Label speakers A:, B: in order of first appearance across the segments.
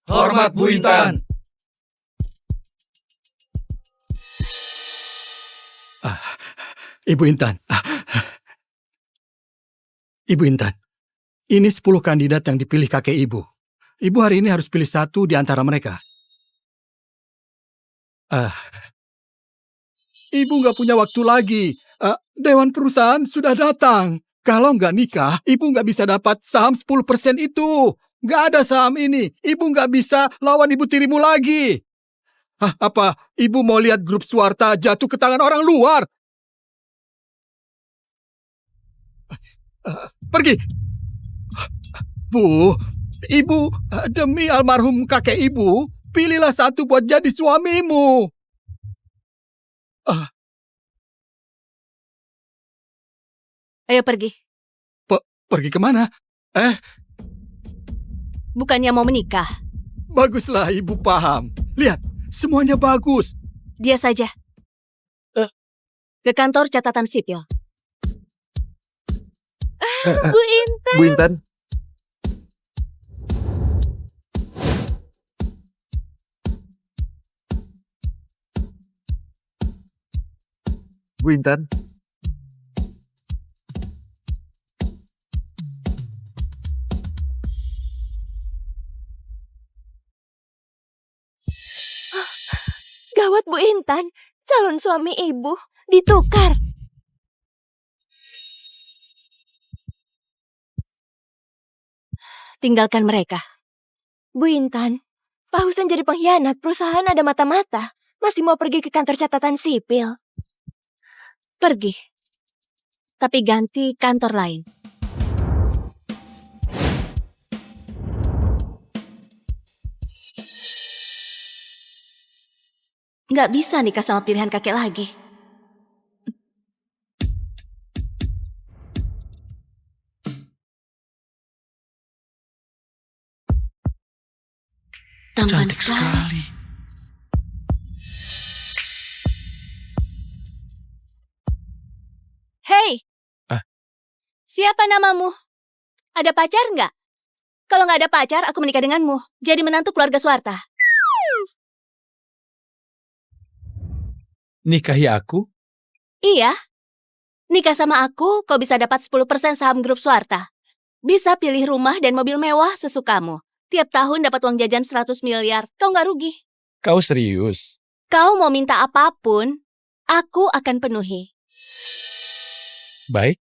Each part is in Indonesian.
A: Hormat Bu Intan.
B: Ibu Intan. Ibu Intan, ini 10 kandidat yang dipilih kakek ibu. Ibu hari ini harus pilih satu di antara mereka. Ibu nggak punya waktu lagi. Dewan perusahaan sudah datang. Kalau nggak nikah, ibu nggak bisa dapat saham 10% itu. Nggak ada saham ini. Ibu nggak bisa lawan ibu tirimu lagi. Apa ibu mau lihat grup Suwarta jatuh ke tangan orang luar? Pergi. Bu, ibu, demi almarhum kakek ibu, pilihlah satu buat jadi suamimu.
C: Ayo pergi.
B: Pergi kemana?
C: Bukannya mau menikah.
B: Baguslah ibu paham. Lihat, semuanya bagus.
C: Dia saja. Ke kantor catatan sipil. Bu Intan.
A: Bu Intan. Bu Intan.
C: Gawat Bu Intan, calon suami ibu ditukar. Tinggalkan mereka. Bu Intan, Pak Husen jadi pengkhianat, perusahaan ada mata-mata. Masih mau pergi ke kantor catatan sipil. Pergi. Tapi ganti kantor lain. Nggak bisa nikah sama pilihan kakek lagi. Tampan sekali. Hei, siapa namamu? Ada pacar nggak? Kalau nggak ada pacar, aku menikah denganmu. Jadi menantu keluarga Suwarta.
A: Nikahi aku?
C: Iya. Nikah sama aku, kau bisa dapat 10% saham grup Suwarta. Bisa pilih rumah dan mobil mewah sesukamu. Tiap tahun dapat uang jajan 100 miliar. Kau nggak rugi.
A: Kau serius?
C: Kau mau minta apapun, aku akan penuhi.
A: Baik.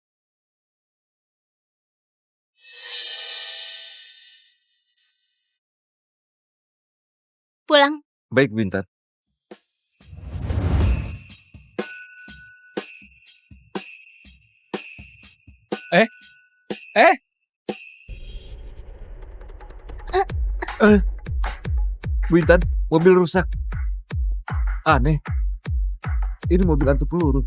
C: Pulang.
A: Baik, Bu Intan. Bu Intan, mobil rusak. Aneh. Ini mobil anti peluru.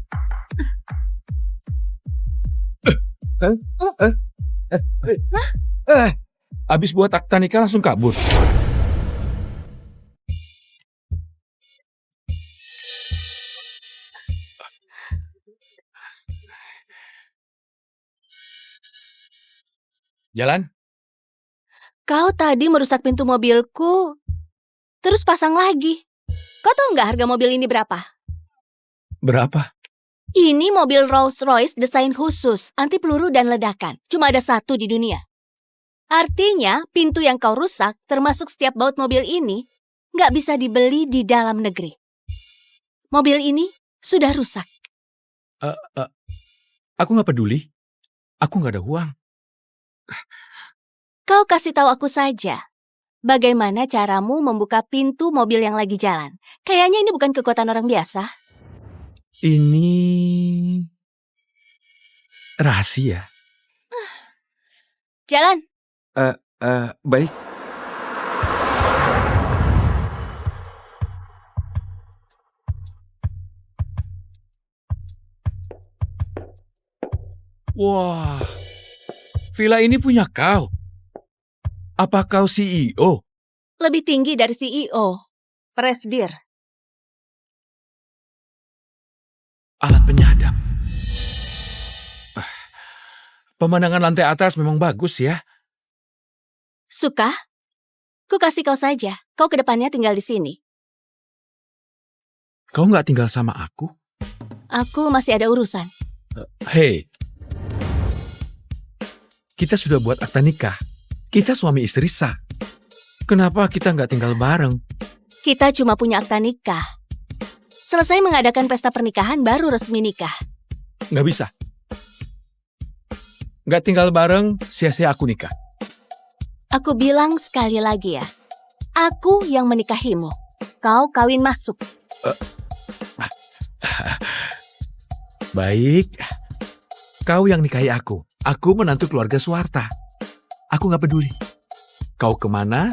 A: Abis buat akta nikah langsung kabur. Jalan.
C: Kau tadi merusak pintu mobilku, terus pasang lagi. Kau tahu nggak harga mobil ini berapa?
A: Berapa?
C: Ini mobil Rolls-Royce desain khusus, anti peluru dan ledakan. Cuma ada satu di dunia. Artinya, pintu yang kau rusak, termasuk setiap baut mobil ini, nggak bisa dibeli di dalam negeri. Mobil ini sudah rusak.
A: Aku nggak peduli. Aku nggak ada uang.
C: Kau kasih tahu aku saja. Bagaimana caramu membuka pintu mobil yang lagi jalan? Kayaknya ini bukan kekuatan orang biasa.
A: Ini rahasia.
C: Jalan.
A: Baik. Wah, villa ini punya kau. Apa kau CEO?
C: Lebih tinggi dari CEO. Presdir.
A: Alat penyadap. Pemandangan lantai atas memang bagus ya.
C: Suka? Ku kasih kau saja. Kau kedepannya tinggal di sini.
A: Kau nggak tinggal sama aku?
C: Aku masih ada urusan.
A: Hei, kita sudah buat akta nikah. Kita suami istri sah. Kenapa kita nggak tinggal bareng?
C: Kita cuma punya akta nikah. Selesai mengadakan pesta pernikahan baru resmi nikah.
A: Nggak bisa. Nggak tinggal bareng, sia-sia aku nikah.
C: Aku bilang sekali lagi ya. Aku yang menikahimu. Kau kawin masuk.
A: Baik. Kau yang nikahi aku. Aku menantu keluarga Suwarta. Aku nggak peduli. Kau kemana?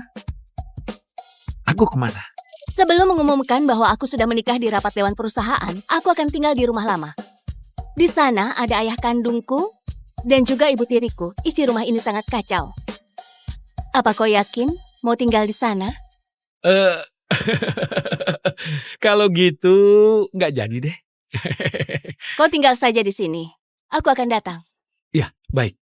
A: Aku kemana?
C: Sebelum mengumumkan bahwa aku sudah menikah di rapat dewan perusahaan, aku akan tinggal di rumah lama. Di sana ada ayah kandungku dan juga ibu tiriku. Isi rumah ini sangat kacau. Apa kau yakin mau tinggal di sana?
A: Kalau gitu nggak jadi deh.
C: Kau tinggal saja di sini. Aku akan datang.
A: Ya, baik.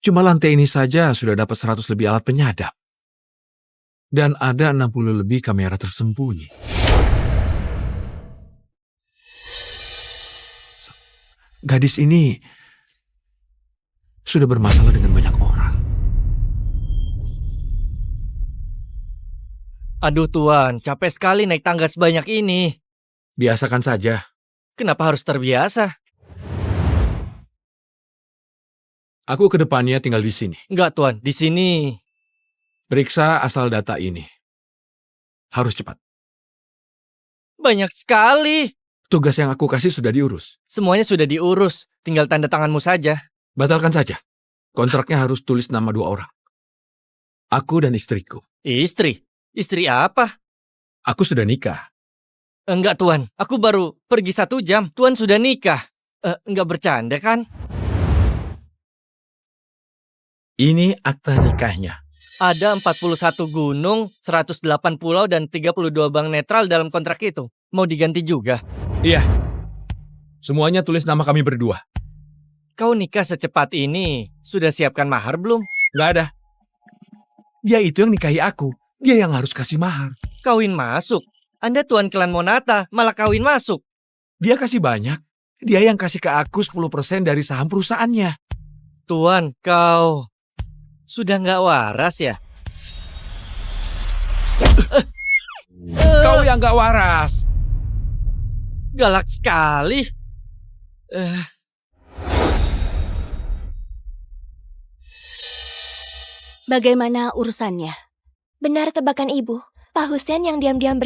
A: Cuma lantai ini saja sudah dapat 100 lebih alat penyadap. Dan ada 60 lebih kamera tersembunyi. Gadis ini sudah bermasalah dengan banyak orang.
D: Aduh Tuan, capek sekali naik tangga sebanyak ini.
A: Biasakan saja.
D: Kenapa harus terbiasa?
A: Aku ke depannya tinggal di sini.
D: Enggak Tuan, di sini.
A: Periksa asal data ini. Harus cepat.
D: Banyak sekali.
A: Tugas yang aku kasih sudah diurus.
D: Semuanya sudah diurus, tinggal tanda tanganmu saja.
A: Batalkan saja. Kontraknya harus tulis nama 2 orang. Aku dan istriku.
D: Istri? Istri apa?
A: Aku sudah nikah.
D: Enggak Tuan, aku baru pergi 1 jam. Tuan sudah nikah. Enggak bercanda kan?
A: Ini akta nikahnya.
D: Ada 41 gunung, 108 pulau, dan 32 bank netral dalam kontrak itu. Mau diganti juga?
A: Iya. Semuanya tulis nama kami berdua.
D: Kau nikah secepat ini, sudah siapkan mahar belum?
A: Nggak ada. Dia itu yang nikahi aku. Dia yang harus kasih mahar.
D: Kawin masuk. Anda Tuan Klan Monata, malah kawin masuk.
A: Dia kasih banyak. Dia yang kasih ke aku 10% dari saham perusahaannya.
D: Tuan, kau sudah nggak waras ya?
A: Kau yang nggak waras.
D: Galak sekali.
C: Bagaimana urusannya?
E: Benar tebakan ibu, Pak Hussein yang diam-diam